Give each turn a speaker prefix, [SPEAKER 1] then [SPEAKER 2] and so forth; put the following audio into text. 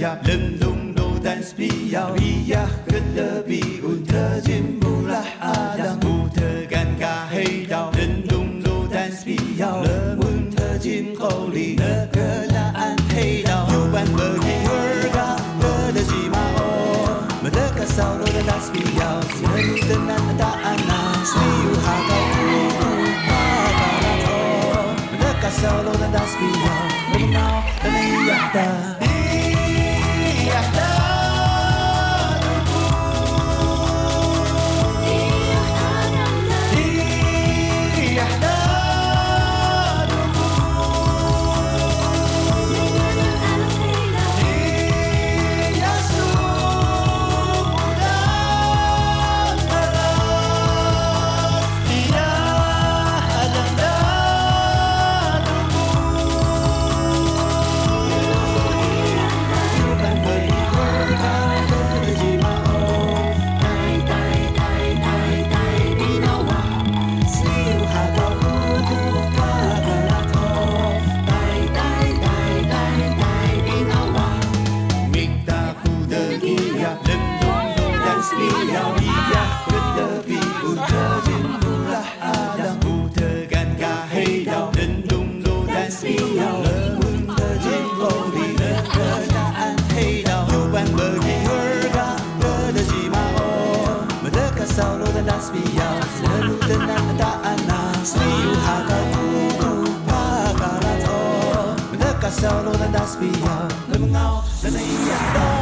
[SPEAKER 1] biya lendung do dan spiau biyah kelebi unterjim bulah adam mutergan kahai dau lendung do dan spiau lemun terjim qawli negelaan hei dau yuban bagi warga berdasi mao mereka saulu dan spiau selalu dengan ada anak sliu hakau mereka saulu dan spiau mengenal dan iyahda Saulu dan spiau selalu dengan ada anak sliu hakau pagalato mereka saulu dan spiau lemengau dan iyahda